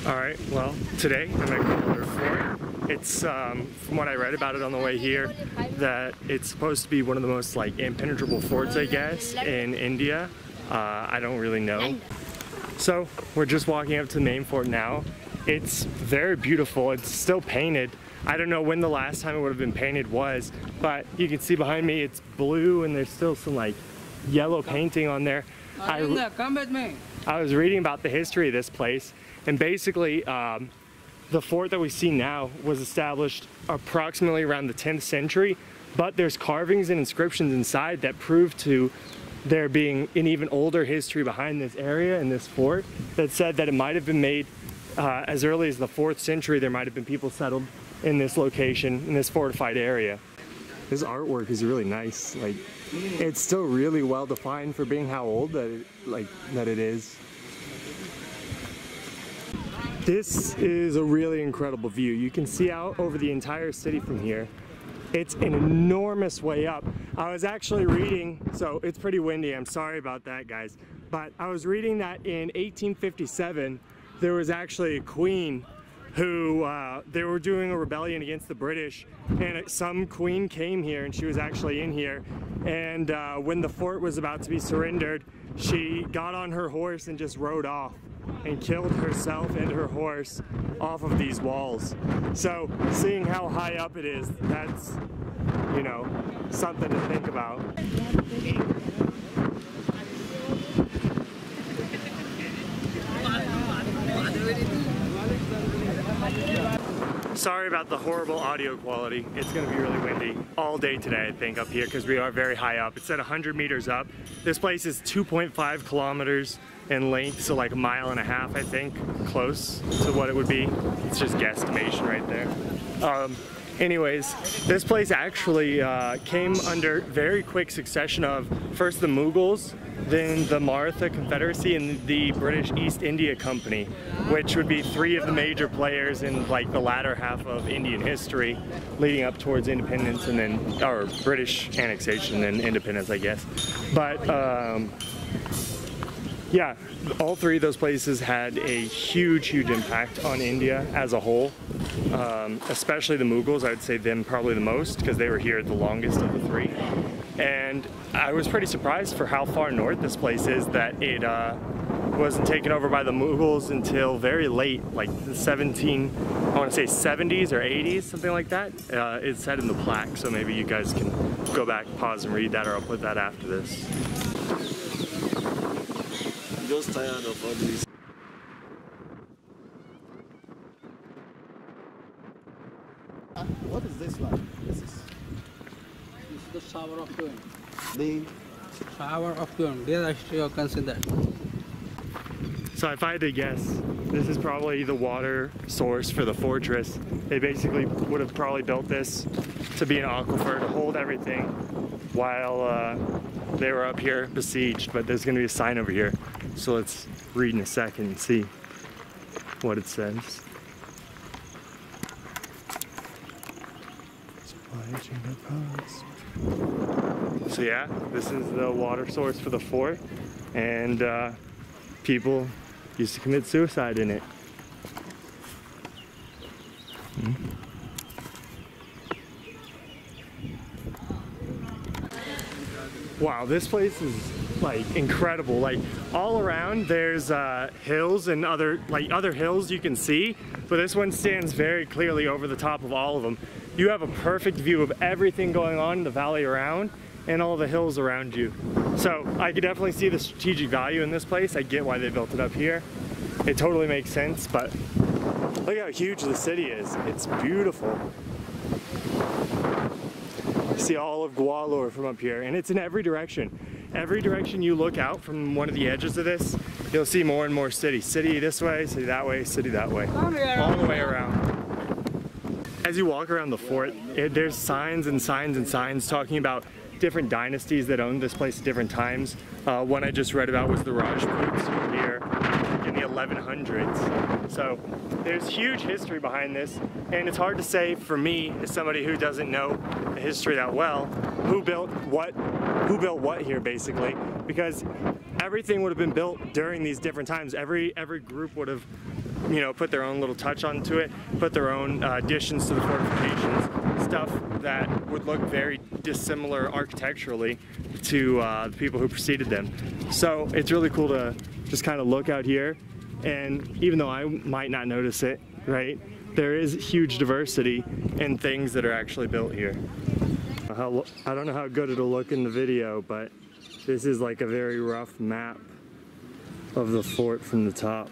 Alright, well, today I'm at Gwalior Fort. It's, from what I read about it on the way here, that it's supposed to be one of the most, like, impenetrable forts, I guess, in India. I don't really know. So, we're just walking up to the main fort now. It's very beautiful. It's still painted. I don't know when the last time it would have been painted was, but you can see behind me it's blue and there's still some, like, yellow painting on there. Come with me. I was reading about the history of this place, and basically the fort that we see now was established approximately around the 10th century, but there's carvings and inscriptions inside that prove to there being an even older history behind this area and this fort that said that it might have been made as early as the 4th century. There might have been people settled in this location, in this fortified area. This artwork is really nice. Like, it's still really well defined for being how old that it is. This is a really incredible view. You can see out over the entire city from here. It's an enormous way up. I was actually reading, so it's pretty windy, I'm sorry about that, guys, but I was reading that in 1857 there was actually a queen who, they were doing a rebellion against the British, and some queen came here, and she was actually in here, and when the fort was about to be surrendered, she got on her horse and just rode off and killed herself and her horse off of these walls. So seeing how high up it is, that's, you know, something to think about. Sorry about the horrible audio quality. It's going to be really windy all day today, I think, up here, because we are very high up. It's at 100 meters up. This place is 2.5 kilometers in length, so like a mile and a half, I think, close to what it would be. It's just guesstimation right there. Anyways, this place actually came under very quick succession of first the Mughals, then the Maratha Confederacy, and the British East India Company, which would be three of the major players in like the latter half of Indian history, leading up towards independence and then, or British annexation and independence, I guess. But yeah, all three of those places had a huge impact on India as a whole, especially the Mughals. I would say them probably the most, because they were here the longest of the three. And I was pretty surprised for how far north this place is, that it wasn't taken over by the Mughals until very late, like the 70s or 80s, something like that. It's said in the plaque, so maybe you guys can go back, pause and read that, or I'll put that after this. I'm just tired of all this. What is this like? This is The shower of Tuan. the Shower of Tuan. There actually you can see that. So if I had to guess, this is probably the water source for the fortress. They basically would have probably built this to be an aquifer to hold everything while they were up here besieged, but there's going to be a sign over here. So let's read in a second and see what it says. So yeah, this is the water source for the fort, and people used to commit suicide in it. Wow, this place is like incredible. Like all around there's hills and other hills you can see, but this one stands very clearly over the top of all of them. You have a perfect view of everything going on in the valley around and all the hills around you. So I could definitely see the strategic value in this place. I get why they built it up here. It totally makes sense, but look how huge the city is. It's beautiful. You see all of Gwalior from up here, and it's in every direction. Every direction you look out from one of the edges of this, you'll see more and more city. City this way, city that way, city that way. All the way around. As you walk around the fort, there's signs and signs and signs talking about different dynasties that owned this place at different times. One I just read about was the Rajputs who were here in the 1100s. So there's huge history behind this, and it's hard to say for me, as somebody who doesn't know the history that well, who built what here basically, because everything would have been built during these different times. Every group would have you know, put their own little touch onto it, put their own additions to the fortifications, stuff that would look very dissimilar architecturally to the people who preceded them. So it's really cool to just kind of look out here, and even though I might not notice it, right, there is huge diversity in things that are actually built here. I don't know how good it'll look in the video, but this is like a very rough map of the fort from the top.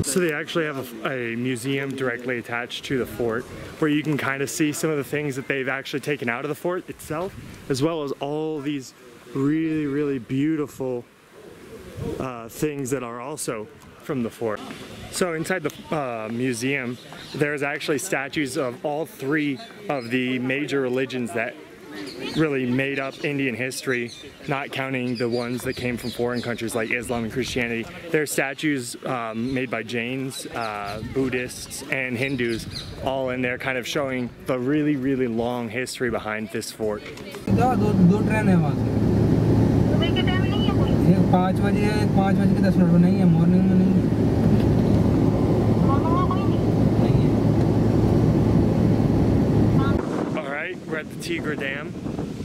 So they actually have a museum directly attached to the fort where you can kind of see some of the things that they've actually taken out of the fort itself, as well as all these really, really beautiful things that are also from the fort. So inside the museum, there's actually statues of all three of the major religions that really made up Indian history, not counting the ones that came from foreign countries like Islam and Christianity. There are statues made by Jains, Buddhists, and Hindus, all in there kind of showing the really, really long history behind this fort. दो train है वहाँ से। एक 5 बजे है, एक 5 बज के 10 मिनट में नहीं है, मॉर्निंग में नहीं है। Alright, we're at the Tigara Dam.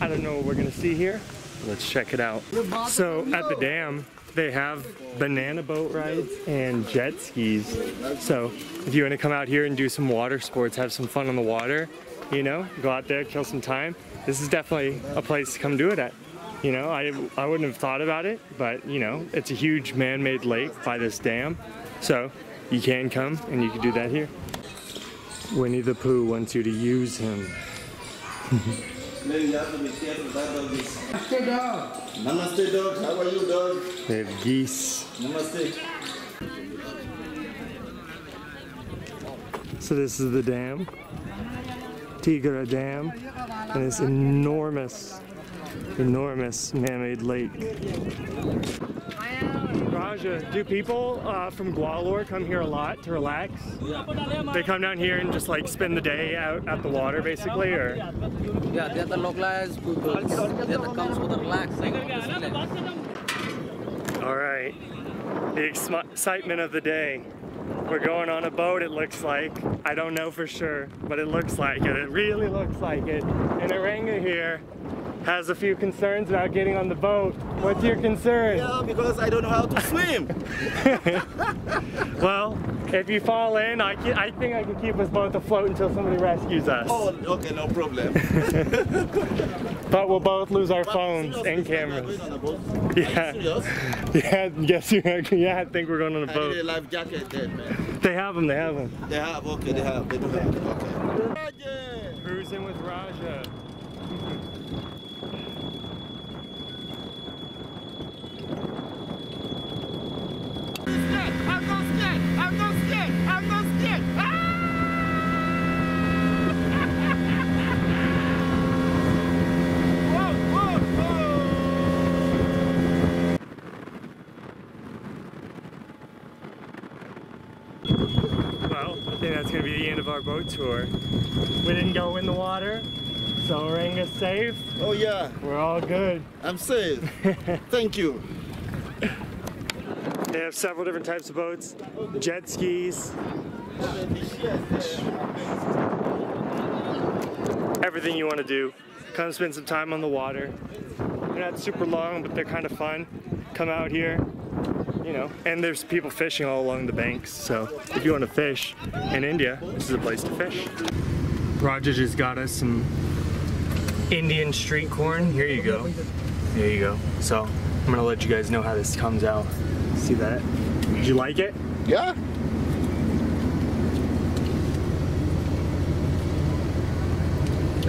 I don't know what we're gonna see here. Let's check it out. So at the dam, they have banana boat rides and jet skis. So if you want to come out here and do some water sports, have some fun on the water, you know, go out there, kill some time, this is definitely a place to come do it at. You know, I wouldn't have thought about it, but you know, it's a huge man-made lake by this dam. So you can come and you can do that here. Winnie the Pooh wants you to use him. Namaste dog. Namaste dog. How are you, dog? They have geese. Namaste. So this is the dam, Tigara Dam, and this enormous man-made lake. Raja, do people from Gwalior come here a lot to relax? Yeah. They come down here and just like spend the day out at the water basically, or? Yeah, they are the localized people. They are the comes for the relaxing. All right, the excitement of the day. We're going on a boat, it looks like. I don't know for sure, but it looks like it. It really looks like it. And Aranga here has a few concerns about getting on the boat. What's your concern? Yeah, because I don't know how to swim. Well, if you fall in, I think I can keep us both afloat until somebody rescues us. Oh, okay, no problem. But we'll both lose our phones and cameras. Yeah. Yeah, yes, yeah, I think we're going on a boat. I need a life jacket then, man. They have them, they have them. They have, okay, they have, they do have, okay. Cruising with Raja. Well, I think that's going to be the end of our boat tour. We didn't go in the water, so Oranga's safe. Oh yeah. We're all good. I'm safe. Thank you. They have several different types of boats, jet skis, everything you want to do. Come spend some time on the water. They're not super long, but they're kind of fun. Come out here, you know, and there's people fishing all along the banks. So if you want to fish in India, this is a place to fish. Raja just got us some Indian street corn. Here you go. There you go. So I'm gonna let you guys know how this comes out. See that? Did you like it? Yeah.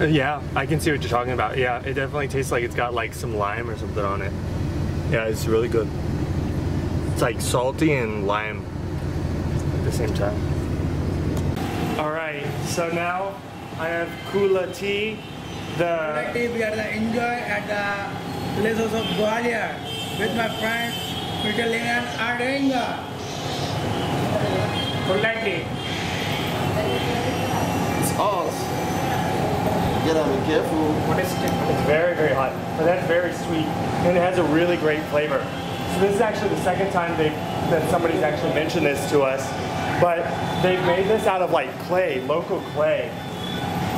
Yeah, I can see what you're talking about. Yeah, it definitely tastes like it's got like some lime or something on it. Yeah, it's really good. It's like salty and lime at the same time. All right, so now I have Kula Tea. Kula Tea we are the enjoy at the places of Gwalior with my friends Mitaling and Arenga. Kula Tea. It's all. Get out, be careful. What is it? It's very, very hot, but that's very sweet, and it has a really great flavor. So this is actually the second time that somebody's actually mentioned this to us, but they've made this out of like clay, local clay,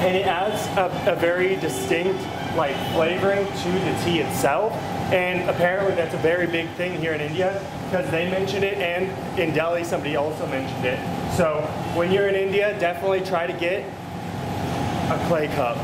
and it adds a very distinct like flavoring to the tea itself. And apparently that's a very big thing here in India because they mentioned it, and in Delhi somebody also mentioned it. So when you're in India, definitely try to get a clay cup.